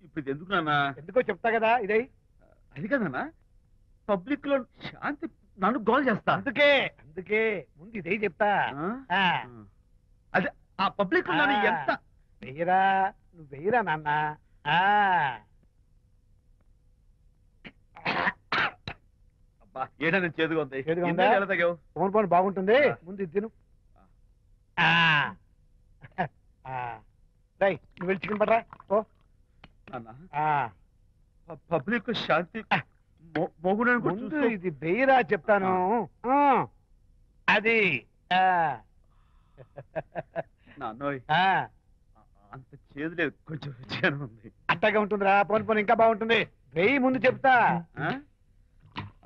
ఇప్పుడు ఎందుకు నాన్న? ఎందుకో చెప్తా కదా ఇదే. అది కదన్నా, పబ్లిక్ లో శాంతి నన్ను గోల్ చేస్తా. అందుకే అందుకే ముందు ఇదే చెప్తా. అదే ఆ పబ్లిక్ లో నన్ను ఎంత వెయ్యరా, నువ్వు వెయ్యరా నాన్న. ఏదైనా చేదుగా ఉంది. ఫోన్ ఫోన్ బాగుంటుంది, ముందు ఇది తిను. రై నువ్వు వెళ్ళి చికెన్ పడరా. ఓ పబ్లిక్ శాంతి ముందు ఇది వెయ్యరా చెప్తాను. అది అంత చేదు లేదు, కొంచెం రుచిగానే ఉంది. అట్టగా ఉంటుందిరా, పోను పోను ఇంకా బాగుంటుంది. వెయ్యి ముందు చెప్తా.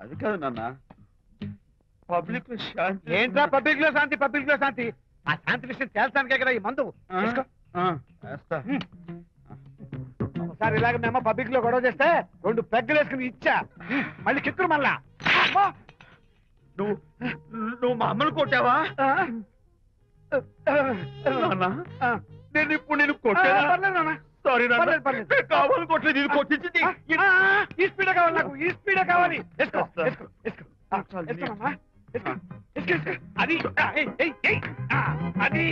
అది కాదు నాన్న, పబ్లిక్ లో శాంతి. ఏంట్రా పబ్లిక్ లో శాంతి? పబ్లిక్ లో శాంతి ఆ శాంతి విషయం తేల్చడానికే కదా ఈ మందు. ఒకసారి ఇలాగ మేము పబ్లిక్ లో గొడవ చేస్తే 2 పెగ్గలు వేసుకుని ఇచ్చా, మళ్ళీ కిక్కురు మళ్ళా. నువ్వు మా అమ్మను కొట్టావా? నేను ఇప్పుడు నేను కొట్టాను. సారీ కావాలి కొట్టలేదు, ఇది కొట్టించింది. ఈ స్పీడ్ కావాలి నాకు, ఈ స్పీడ్ కావాలి. అది అది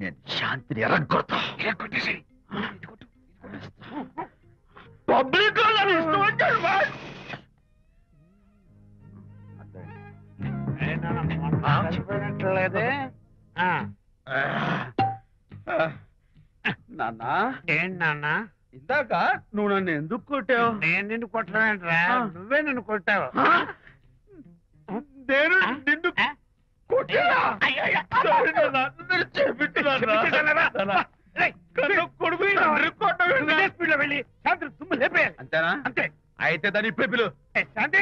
నేను శాంతిని ఎరగొడతా. పబ్లిక్ లేదే నాన్న. ఏంటి నాన్న? ఇందాక నువ్వు నన్ను ఎందుకు కొట్టావు? నేను నిన్ను కొట్టలేంట్రా, నువ్వే నన్ను కొట్టావు. నేను నిన్ను అంతేనా? అంతే. అయితే దాని ఇప్పుడే పిలు. శాంతి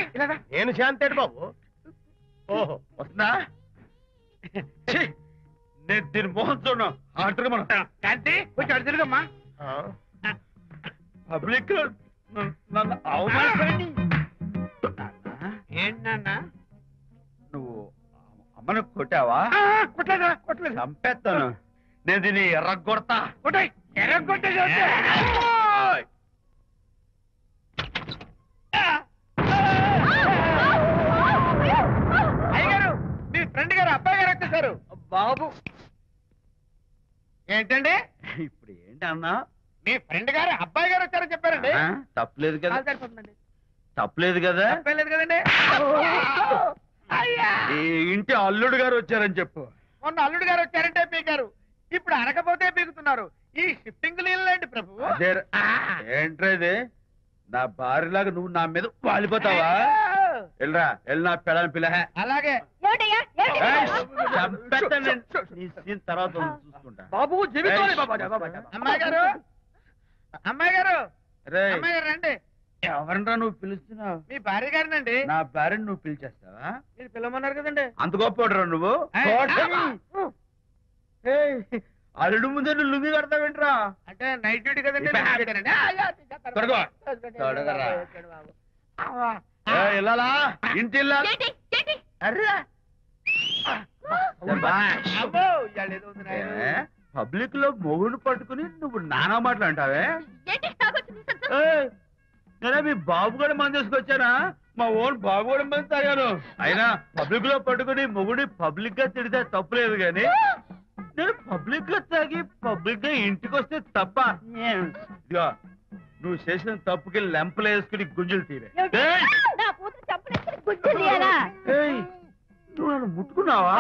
నేను శాంతి బాబు. ఓహో వస్తుందా? నేను దీని మోహన్ చూడను. ఆటగా మనం శాంతి కొంచెం అడు తిరుగమ్మా. పబ్లిక్ నన్ను అవమానించండి. ఏంటి నాన్న? నువ్వు అమ్మను కొట్టావా? కొట్టలేదా? కొట్టలేదు. చంపేస్తాను నేను, దీన్ని ఎర్రగొడతా. కొట్టాయి, ఎర్రగొట్టే. అయ్యగారు, మీ ఫ్రెండ్ గారు అబ్బాయి గారు వచ్చేసారు. బాబు ఏంటండి ఇప్పుడు ఏంటన్నా? మీ ఫ్రెండ్ గారు అబ్బాయి గారు వచ్చారని చెప్పారండి. తప్పలేదు కదా? సరిపోతుందండి. తప్పలేదు కదా? తప్పలేదు కదండి. ఈ ఇంటి అల్లుడు గారు వచ్చారని చెప్పు. మొన్న అల్లుడు గారు వచ్చారంటే పీకారు, ఇప్పుడు అనకపోతే పీకుతున్నారు. ఈ షిఫ్టింగ్ లీలండి ప్రభు. ఏంట్రేది? నా భార్యలాగా నువ్వు నా మీద వాలిపోతావా? వెళ్ళరా, వెళ్ళి నా పెళ్ళని పిల్ల. అలాగే తర్వాత చూసుకుంటా. బాబు అమ్మాయి గారు, అమ్మాయి గారు, అమ్మాయి గారు రండి. ఎవరినరా నువ్వు పిలుస్తున్నావు? మీ భార్య గారినండి. నా భార్యను నువ్వు పిలిచేస్తావా? మీరు పిలవమన్నారు కదండి. అంత గొప్ప నువ్వు? అల్లుడు ముందే నువ్వు లుంగి కడతావేంట్రా? అంటే నైట్ డ్యూటీ కదండి. వెళ్ళాలా? ఇంటి పబ్లిక్ లో మొగుడు పట్టుకుని నువ్వు నానా మాటలు అంటావే? నేనే మీ బాబు కూడా మంది తీసుకొచ్చానా? మా ఓన్ బాబు కూడా మంది తాగాను. అయినా పబ్లిక్ లో పట్టుకుని మొగుడి పబ్లిక్ గా తిడితే తప్పులేదు గాని, నేను పబ్లిక్ గా తాగి పబ్లిక్ గా ఇంటికి వస్తే తప్ప. ఇదిగో నువ్వు చేసిన తప్పుకి లెంపలు వేసుకుని గుంజులు తీరే. నువ్వు నన్ను ముట్టుకున్నావా?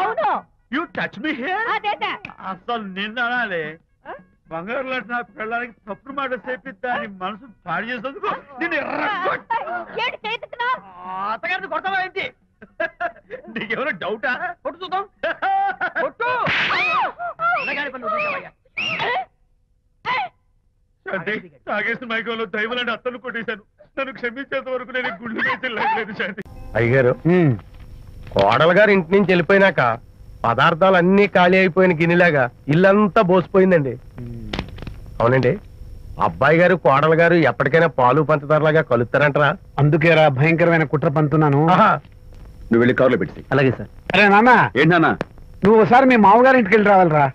You touch me here. అసలు నిన్న అనాలి. బంగారు లాంటి నా పిల్లలకి తప్పుడు మాట చెప్పి దాని మనసు పాడు చేసేందుకు నేను అత్తగారిని కొడతావా ఏంటి? నీకేమైనా డౌటా? కొట్టు చూద్దాం. కొట్టు. తాగేసిన మైకంలో దైవలాంటి అత్తలు కొట్టేశాను. నన్ను క్షమించేంత వరకు నేను గుళ్ళు వేసి లేదు శాంతి. అయ్యగారు, కోడలు గారు ఇంటి నుంచి వెళ్ళిపోయినాక పదార్థాలు అన్నీ ఖాళీ అయిపోయిన గిన్నెలాగా ఇల్లంతా బోసిపోయిందండి. అవునండి, అబ్బాయి గారు కోడలు గారు ఎప్పటికైనా పాలు పంచదారలాగా కలుస్తారంటరా? అందుకేరా భయంకరమైన కుట్ర పంతున్నాను. నువ్వు వెళ్ళి కారులో పెట్టి. అలాగే సార్. అరే నాన్న, ఏంటన్నా? నువ్వు ఒకసారి మీ మామగారి ఇంటికి వెళ్ళి రావాలిరా.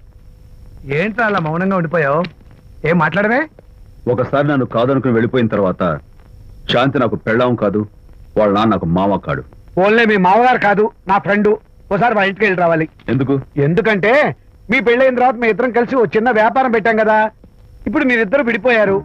ఏంట్రా అలా మౌనంగా ఉండిపోయావు? ఏం మాట్లాడమే? ఒకసారి నన్ను కాదనుకుని వెళ్ళిపోయిన తర్వాత శాంతి నాకు పెళ్ళాం కాదు, వాళ్ళ నాన్న నాకు మామ కాడు. ఓన్లే మీ మామగారు కాదు, నా ఫ్రెండ్. ఒకసారి మా ఇంటికి వెళ్ళి రావాలి. ఎందుకు? ఎందుకంటే మీ పెళ్ళైన తర్వాత మీ ఇద్దరం కలిసి ఓ చిన్న వ్యాపారం పెట్టాం కదా. ఇప్పుడు మీరిద్దరు విడిపోయారు,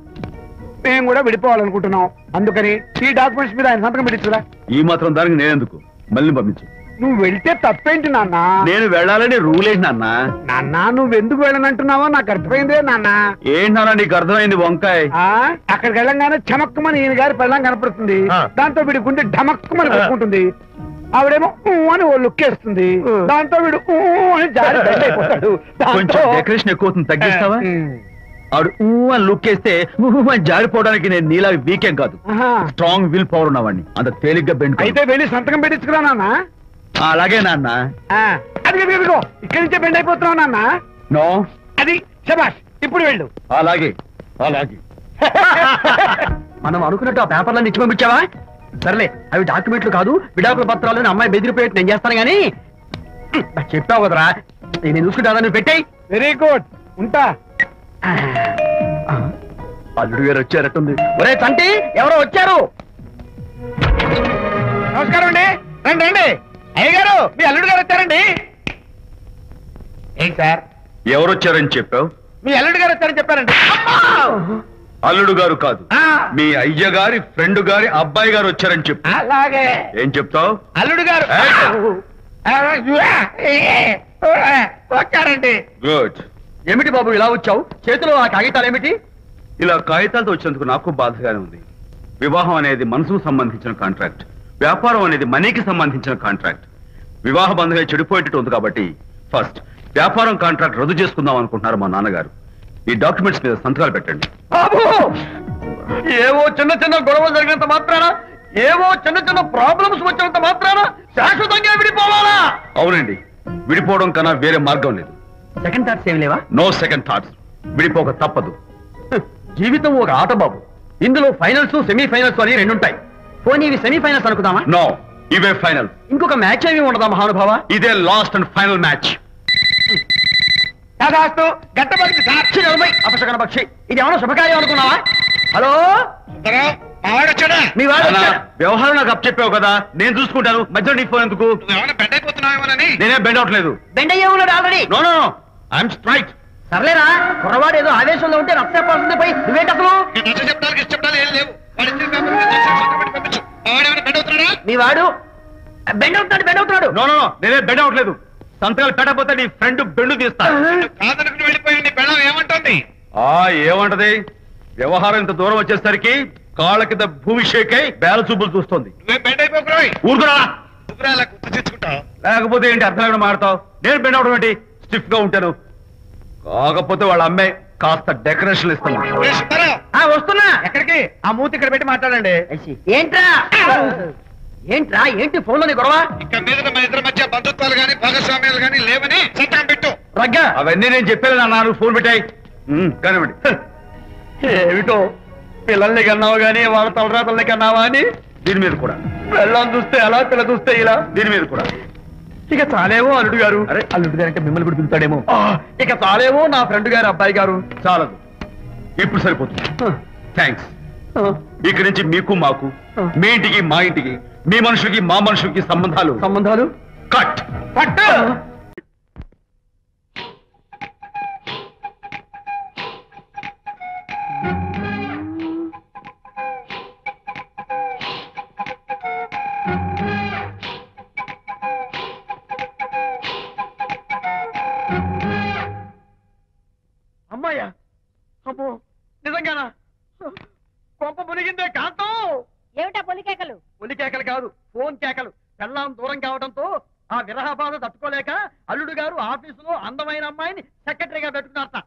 మేము కూడా విడిపోవాలనుకుంటున్నాం. అందుకని ఈ డాక్యుమెంట్స్ మీద ఆయన సంతకం పెట్టించురా. ఈ మాత్రం దానికి నేనెందుకు? మళ్ళీ పంపించు. నువ్వు వెళ్తే తప్పేంటి నాన్న? నేను వెళ్ళాలని రూల్ ఏంటి నాన్న? నాన్న, నువ్వు ఎందుకు వెళ్ళనంటున్నావో నాకు అర్థమైందే నాన్న. ఏంటన్నా నీకు అర్థమైంది వంకాయ? అక్కడికి వెళ్ళంగానే చమక్కుమని ఈయన గారి పెళ్ళం కనపడుతుంది. దాంతో వీడి గుండె ఢమక్కుమని కొట్టుకుంటుంది. ఆవిడేమో అని ఓ లుక్ వేస్తుంది. దాంతో వీడు అని జారి బెడ్ అయిపోతాడు. కొంచెం డెకరేషన్ ఎక్కువ తగ్గిస్తావా? ఆవిడ అని లుక్ వేస్తే అని జారిపోవడానికి నేను నీలా వీకేం కాదు, స్ట్రాంగ్ విల్ పవర్ ఉన్నవాడిని. అంత తేలిగ్గా బెండ్ అయితే వెళ్ళి సంతకం పెట్టించుకురా నాన్న. అలాగే నాన్న. అది ఇదిగో ఇక్కడి నుంచే బెండ్ అయిపోతున్నావు నాన్న. నో, అది శబాష్, ఇప్పుడు వెళ్ళు. అలాగే అలాగే. మనం అనుకున్నట్టు ఆ పేపర్లను ఇచ్చి పంపించావా? సర్లే, అవి డాక్యుమెంట్లు కాదు, విడాకుల పత్రాలు. అమ్మాయి బెదిరిపోయేట్టు నేను చేస్తాను గానీ చెప్పావు కదరా, నేను చూసుకుంటా. నువ్వు పెట్టాయి. వెరీ గుడ్, ఉంటా. అల్లుడు గారు వచ్చారట్టుంది. ఒరే తంటి, ఎవరో వచ్చారు. నమస్కారం అండి. రండి రండి. అయ్య గారు, మీ అల్లుడు గారు వచ్చారండి. ఏంటి సార్? ఎవరు వచ్చారని చెప్పావు? మీ అల్లుడు గారు వచ్చారని చెప్పారండి. అల్లుడు గారు కాదు, మీ అయ్య గారి ఫ్రెండ్ గారి అబ్బాయి గారు వచ్చారని చెప్పు. అలాగే. ఏం చెప్తావు? అల్లుడు గారు వచ్చారండి. గుడ్. ఏమిటి బాబు ఇలా వచ్చావు? చేతిలో ఆ కాగితాలు ఏమిటి? ఇలా కాగితాలతో వచ్చినందుకు నాకు బాధగానే ఉంది. వివాహం అనేది మనసుకు సంబంధించిన కాంట్రాక్ట్, వ్యాపారం అనేది మనీకి సంబంధించిన కాంట్రాక్ట్. వివాహ బంధంగా చెడిపోయేటట్టు ఉంది కాబట్టి ఫస్ట్ వ్యాపారం కాంట్రాక్ట్ రద్దు చేసుకుందాం అనుకుంటున్నారు మా నాన్నగారు. ఈ డాక్యుమెంట్స్ మీద సంతకాలు పెట్టండి. బాబు, ఏవో చిన్న చిన్న గొడవలు జరిగినంత మాత్రాన, ఏవో చిన్న చిన్న ప్రాబ్లమ్స్ వచ్చినంత మాత్రాన శాశ్వతంగా విడిపోవాలా? అవునండి, విడిపోవడం కన్నా వేరే మార్గం లేదు. సెకండ్ థాట్స్ ఏమి లేవా? No second thoughts. విడిపోక తప్పదు. జీవితం ఒక ఆట బాబు, ఇందులో ఫైనల్స్ సెమీఫైనల్స్ అని రెండుంటాయి. పోనీ ఇవి సెమీఫైనల్స్ అనుకుందామా? నో, ఇవే ఫైనల్. ఇంకొక మ్యాచ్ ఏమి ఉండదా మహానుభావ? ఇదే లాస్ట్ అండ్ ఫైనల్ మ్యాచ్. గట్టబడి సాక్షి నలభై అపశకన పక్షి. ఇది ఏమన్నా శుభకార్యం అనుకున్నావా? హలో, మీ వాడు వచ్చాడా? వ్యవహారం నాకు అప్ చెప్పావు కదా, నేను చూసుకుంటాను. మధ్యలో నీ ఫోన్ ఎందుకు? నేనే బెండ్ అవట్లేదు. బెండ్ అయ్యే ఉన్నాడు already. No no no, I'm straight. సర్లేరా, కుర్రవాడు ఏదో ఆవేశంలో ఉంటే రక్త చెప్పాల్సిందే. పోయి నువ్వేంటి అసలు? మీ వాడు బెండ్ అవుతున్నాడు. నో నో, నేనే బెండ్ అవట్లేదు. సంతకాలు పెట్టకపోతే నీ ఫ్రెండ్ బెండు తీస్తా. ఏమంటది? వ్యవహారం ఇంత దూరం వచ్చేసరికి కాళ్ళ కింద భూమి షేక్ అయి బేల చూపులు చూస్తుంది. ఊరుకురా, లేకపోతే ఏంటి అర్థం లేకుండా మాడతావు? నేను బెండ్ అవడం ఏంటి? స్టిఫ్ గా ఉంటాను. కాకపోతే వాళ్ళ అమ్మాయి కాస్త డెకరేషన్ ఇస్తాను. వస్తున్నా. ఎక్కడికి? ఆ మూతి ఇక్కడ పెట్టి మాట్లాడండి. ఏంట్రా ఏంట్రా ఏంటి ఫోన్ లోని గొడవ? ఇక మీద మన ఇద్దరి మధ్య బంధుత్వాలు గాని భాగస్వామ్యాలు గాని లేవని సంతకం పెట్టు. రగ్గా అవన్నీ నేను చెప్పాను నాన్న, ఫోన్ పెట్టాయి కానివ్వండి. ఏమిటో పిల్లల్ని కన్నావు గానీ వాళ్ళ తలరాతల్ని కన్నావా అని. దీని మీద కూడా పిల్లల్ని చూస్తే అలా, పిల్ల చూస్తే ఇలా. దీని మీద కూడా ఇక చాలేమో అల్లుడు గారు. అరే, అల్లుడు గారు అంటే మిమ్మల్ని కూడా పిలుతాడేమో. ఇక చాలేమో నా ఫ్రెండ్ గారు అబ్బాయి గారు. చాలదు, ఇప్పుడు సరిపోతుంది. థ్యాంక్స్. ఇక్కడి నుంచి మీకు మాకు, మీ ఇంటికి మా ఇంటికి, మీ మనుషులకి మా మనుషులకి సంబంధాలు కట్. అమ్మాయ్యా, అమ్మో నిజంగానా? కొంప మునిగిందే కాంతం. ఏమిటా పొలికేకలు? ఒలి కేకలు కాదు, ఫోన్ కేకలు. పెళ్ళాం దూరం కావడంతో ఆ విరహ బాధ తట్టుకోలేక అల్లుడు గారు ఆఫీసులో అందమైన అమ్మాయిని సెక్రటరీగా పెట్టుకున్నారట.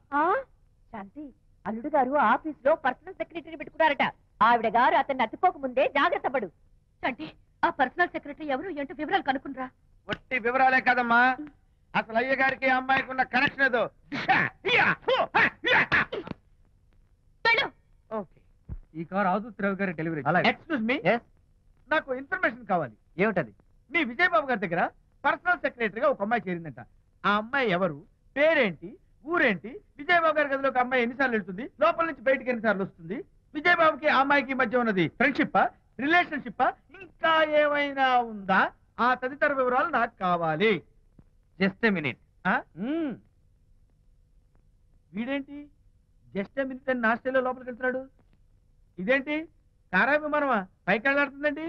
శాంతి, అల్లుడు గారు ఆఫీసులో పర్సనల్ సెక్రటరీ పెట్టుకున్నారట. ఆవిడ గారు అతన్ని అతుక్కోక ముందే జాగ్రత్త పడు. శాంతి, ఆ పర్సనల్ సెక్రటరీ ఎవరు ఏంటో వివరాలు కనుక్కుండ్రా. వట్టి వివరాలే కాదమ్మా, అసలు అయ్య గారికి అమ్మాయికి ఉన్న కనెక్షన్ ఏదో. ఓకే, ఈ కార్ ఆదుత్రావు గారి డెలివరీ. ఎక్స్క్యూజ్ మీ, నాకు ఇన్ఫర్మేషన్ కావాలి. ఏమిటది? మీ విజయబాబు గారి దగ్గర పర్సనల్ సెక్రటరీగా ఒక అమ్మాయి చేరిందంట. ఆ అమ్మాయి ఎవరు, పేరేంటి, ఊరేంటి, విజయబాబు గారి గదిలో ఒక అమ్మాయి ఎన్నిసార్లు వెళ్తుంది, లోపల నుంచి బయటికి ఎన్నిసార్లు వస్తుంది, విజయబాబుకి ఆ అమ్మాయికి మధ్య ఉన్నది ఫ్రెండ్షిప్, రిలేషన్షిప్, ఇంకా ఏమైనా ఉందా, ఆ తదితర వివరాలు నాకు కావాలి. Just a minute. వీడేంటి జస్ట్ మినిట్ అని నాస్టేలో లోపలికి వెళ్తున్నాడు? ఇదేంటి కారా విమానమా పైకి వెళ్ళాడుతుందండి?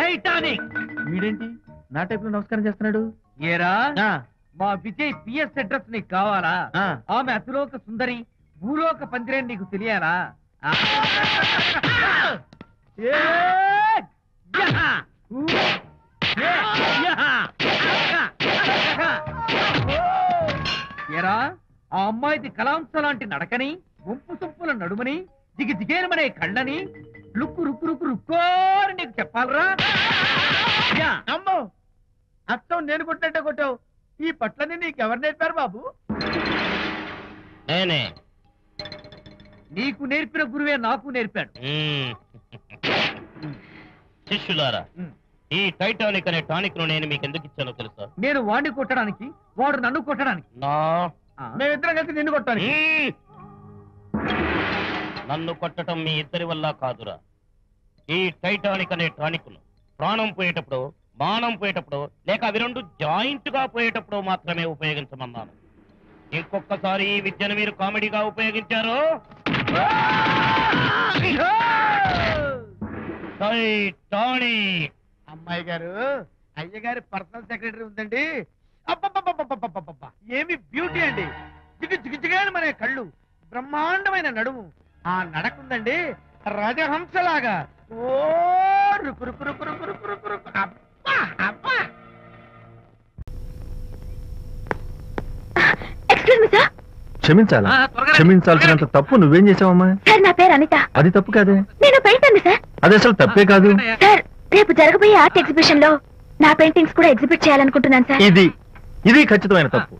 టైటానిక్. వీడేంటి నా టైప్ లో నమస్కారం చేస్తున్నాడు? ఏరా, మా విజయ్ పిఎస్ అడ్రస్ నీకు కావాలా? ఆమె అతిలోక సుందరి, భూలోక పందిరేని నీకు తెలియాలా? ఏరా, ఆ అమ్మాయిది కలాంస లాంటి నడకని, ముంపు సొంపుల నడుమని, దిగి దిగేనమనే కళ్ళని, లుక్కు రుక్కు రుక్కు రుక్కోని నీకు చెప్పాలరా? అమ్మో, అత్తం నేను కొట్టినట్టే కొట్టావు. ఈ పట్లని నీకెవరు నేర్పారు బాబు? నేనే. నీకు నేర్పిన గురువే నాకు నేర్పాడు. శిష్యులారా, ఈ టైటానిక్ అనే టానిక్ ను నేను మీకు ఎందుకు ఇచ్చానో తెలుసా? నేను వాడిని కొట్టడానికి, వాడు నన్ను కొట్టడానికి. మేమిద్దరం కలిసి నిన్ను కొట్టాను. నన్ను కొట్టడం మీ ఇద్దరి వల్ల కాదురా. ఈ టైటానిక్ అనే టానిక్ ను ప్రాణం పోయేటప్పుడు, మానం పోయేటప్పుడు, లేక అవి రెండు జాయింట్ గా పోయేటప్పుడు మాత్రమే ఉపయోగించమన్నాను. ఇంకొకసారి ఈ విద్యను మీరు కామెడీగా ఉపయోగించారు, టైటానిక్. అమ్మాయి గారు, అయ్య గారి పర్సనల్ సెక్రటరీ ఉందండి. అబ్బబ్బబ్బబ్బబ్బబ్బబ్బబ్బ, ఏమి బ్యూటీ అండి! జిగు జిగుజిగాని మనే కళ్ళు, బ్రహ్మాండమైన నడుము, ఆ నడకుందండి రాజహంసలాగా. ఓ రుకు రుకు రుకు రుకు రుకు రుకు రుకు. అబ్బా అబ్బా. Excuse me sir. క్షమించాలా? క్షమించాల్సినంత తప్పు నువ్వేం చేసావమ్మా? సార్, నా పేరు అనిత. అది తప్పు కాదే. నేను పెయింటర్ సార్. అది అసలు తప్పే కాదు సార్. రేపు జరగబోయే ఆర్ట్ ఎగ్జిబిషన్ లో నా పెయింటింగ్స్ కూడా ఎగ్జిబిట్ చేయాలనుకుంటున్నాను సార్. ఇది ఖచ్చితమైన తప్పు.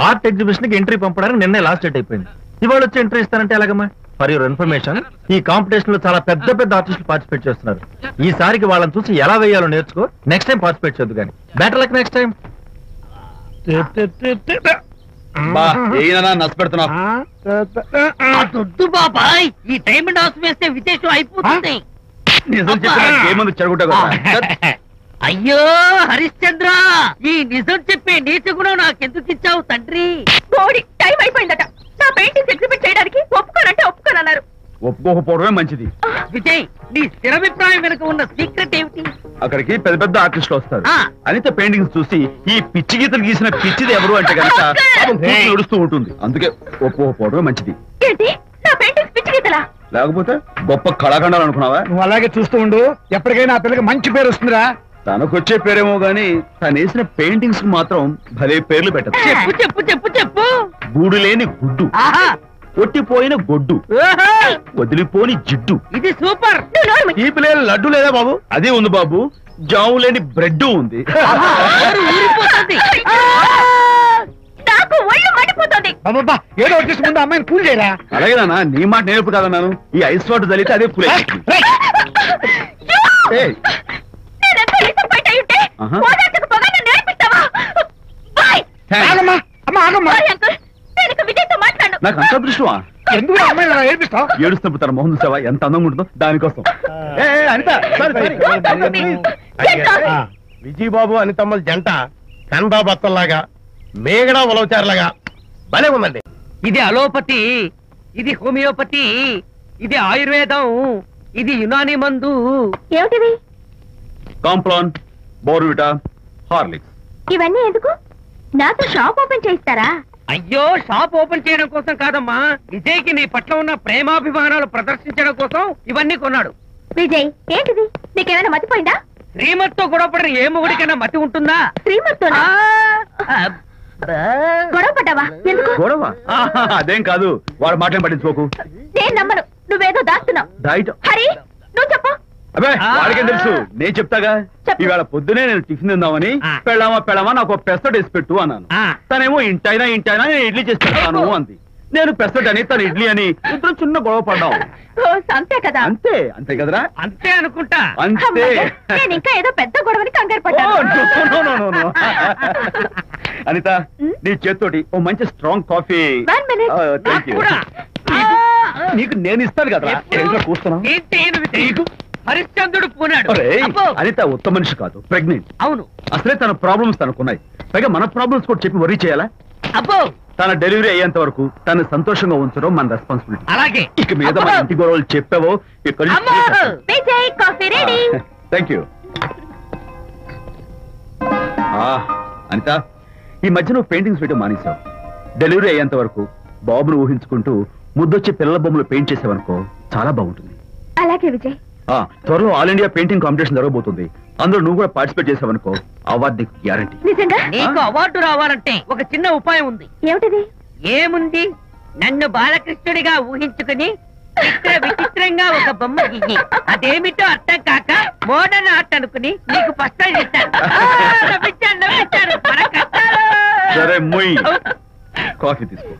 ఆర్ట్ ఎగ్జిబిషన్ కి ఎంట్రీ పంపడానికి నిన్నే లాస్ట్ డేట్ అయిపోయింది. ఇవాళ వచ్చి ఎంట్రీ ఇస్తానంటే ఎలాగమ్మా? ఫర్ యువర్ ఇన్ఫర్మేషన్, ఈ కాంపిటీషన్ లో చాలా పెద్ద పెద్ద ఆర్టిస్టులు పార్టిసిపేట్ చేస్తున్నారు. ఈసారికి వాళ్ళని చూసి ఎలా వేయాలో నేర్చుకో. నెక్స్ట్ టైం పార్టిసిపేట్ చేయొద్దు కానీ. Better luck next time. దొద్దు బాబాయ్, ఈ డైమండ్ హౌస్ వేస్తే విశేషం అయిపోతుంది. నిజం చెప్పి చెడగొట్టా కదా. అయ్యో హరిశ్చంద్ర, ఈ నిజం చెప్పే నీచ గుణం నాకెందుకు ఇచ్చావు తండ్రి? బోడి టైం అయిపోయిందట. నా పెయింటింగ్స్ ఎగ్జిబిట్ చేయడానికి ఒప్పుకోనంటే ఒప్పుకోనన్నారు. ఒప్పుకోకపోవడమే మంచిది. విజయ్, నీ స్థిరాభిప్రాయం వెనుక ఉన్న సీక్రెట్ ఏమిటి? అక్కడికి పెద్ద పెద్ద ఆర్టిస్టులు వస్తారు. ఆ. అనిత పెయింటింగ్స్ చూసి ఈ పిచ్చి గీతలు గీసిన పిచ్చిది ఎవరు అంటే కనుక నడుస్తూ ఉంటుంది. అందుకే ఒప్పుకోకపోవడమే మంచిది. ఏంటి, నా పెయింటింగ్స్ పిచ్చి గీతలా? లేకపోతే గొప్ప కళాఖండాలు అనుకున్నావా? నువ్వు అలాగే చూస్తూ ఉండు, ఎప్పటికైనా ఆ పిల్లకి మంచి పేరు వస్తుందిరా. తనకొచ్చే పేరేమో గాని తను వేసిన పెయింటింగ్స్ కు మాత్రం భలే పేర్లు పెట్టదు. చెప్పు చెప్పు చెప్పు చెప్పు. గూడు లేని గుడ్డు, ఆహా, ఒట్టిపోయిన గొడ్డు, ఓహో, వదిలిపోని జిడ్డు. ఇది సూపర్. ఈ పిల్లల లడ్డు లేదా బాబు? అదే ఉంది బాబు. జాము లేని బ్రెడ్ ఉంది. ఆహా, నోరు ఊరిపోతుంది. నాకు ఒళ్ళు మండిపోతుంది. అబ్బబ్బా, ఏదో వచ్చేసి ముందు అమ్మాయిని కూల్ చేయరా. అలాగే నాన్న, నీ మాట నేర్పు కాదన్నాను. ఈ ఐస్ వాటర్ చలితే అదే పూలే. నేనెంత డిసప్పాయింట్ అయి ఉంటే ఓదార్చకపోగా నన్ను నేర్పిస్తావా? బాయ్. ఆగమ్మా, అమ్మ ఆగమ్మా. సారీ అంకుల్, నేను ఇక విజయ్తో మాట్లాడను. నాకు అంత దృష్టమా? ఎందుకు అమ్మాయిని అలా ఏడిపిస్తావు? ఏడుస్తున్నప్పుడు తన మొహం చూసావా ఎంత అందంగా ఉంటుందో? దానికోసం. అనిత, విజయబాబు అనితమ్మల జంట కన్బా బత్తల్లాగా, మేగడ ఉలవచారులాగా భలే ఉందండి. ఇది అలోపతి, ఇది హోమియోపతి, ఇది ఆయుర్వేదం, ఇది యునాని మందు. ఏమిటివి? Complan, Bournvita, Horlicks. ఇవన్నీ ఎందుకు? నాతో షాప్ ఓపెన్ చేయిస్తారా? అయ్యో, షాప్ ఓపెన్ చేయడం కోసం కాదమ్మా, విజయ్కి నీ పట్ల ఉన్న ప్రేమాభిమానాలు ప్రదర్శించడం కోసం ఇవన్నీ కొన్నాడు. విజయ్, ఏంటిది? నీకేమైనా మతిపోయిందా? శ్రీమతితో గొడవపడిన ఏ మొగుడికైనా మతి ఉంటుందా? శ్రీమతితో గొడవ పడ్డావా? ఎందుకు? గొడవ అదేం కాదు. వాడు మాటలు పట్టించుకోకు. నేను నమ్మను. నువ్వేదో దాస్తున్నావు. డైట్ హరి, నువ్వు చెప్పు. అబ్బే వాడికేం తెలుసు, నేను చెప్తాగా. చెప్పు. ఈవేళ పొద్దునే నేను టిఫిన్ తిందామని పెళ్ళామా నాకు ఒక పెసరట్ వేసి పెట్టు అన్నాను. తనేమో ఇంటైనా నేను ఇడ్లీ చేసి పెడతాను అంది. నేను పెసరట్ అని తను ఇడ్లీ అని ఇద్దరు చిన్న గొడవ పడ్డాం. అంతే కదా. అంతే కదరా? అంతే అనుకుంటా. అంతే. నేను ఇంకా ఏదో పెద్ద గొడవని కంగారు ఓ, no. అనిత, నీ చేత్తోటి ఓ మంచి strong coffee. One minute. Thank you. నీకు నేను ఇస్తాను కదరా. ఏంటో కూస్తున్నావు? హరిశ్చంద్రుడు పూనాడు. ఒరేయ్, అనిత ఉత్తమ మనిషి కాదు, ప్రెగ్నెంట్. అవును. అసలే తన ప్రాబ్లమ్స్ తనకున్నాయి, పైగా మన ప్రాబ్లమ్స్ కూడా చెప్పి వరీ చేయాలా? అబ్బో, తన డెలివరీ అయ్యేంత వరకు తను సంతోషంగా ఉంచడం మన రెస్పాన్సిబిలిటీ. అలాగే. ఇక మీద మన ఇంటి గొడవలు చెప్పావో ఇక్కడ Vijay coffee ready. Thank you. Anitha, ఈ మధ్య నువ్వు పెయింటింగ్స్ వేయడం మానేశావు. డెలివరీ అయ్యేంత వరకు బాబును ఊహించుకుంటూ ముద్దొచ్చి పిల్లల బొమ్మలు పెయింట్ చేసావనుకో చాలా బాగుంటుంది. అలాగే విజయ్. త్వరలో ఆల్ ఇండియా పెయింటింగ్ కాంపిటీషన్ జరగబోతుంది. అందులో నువ్వు కూడా పార్టిసిపేట్ చేసావనుకో అవార్డు నీకు గ్యారంటీ. నిజంగా? నీకు అవార్డు రావాలంటే ఒక చిన్న ఉపాయం ఉంది. ఏమిటిది? ఏముంది, నన్ను బాలకృష్ణుడిగా ఊహించుకుని విచిత్రంగా ఒక బొమ్మ గీయి. అదేమిటో అర్థం కాక మోడర్న్ ఆర్ట్ అనుకుని నీకు ఫస్ట్ ప్రైజ్ ఇస్తాను. నవ్వించాను. సరే మొయ్, కాఫీ తీసుకో.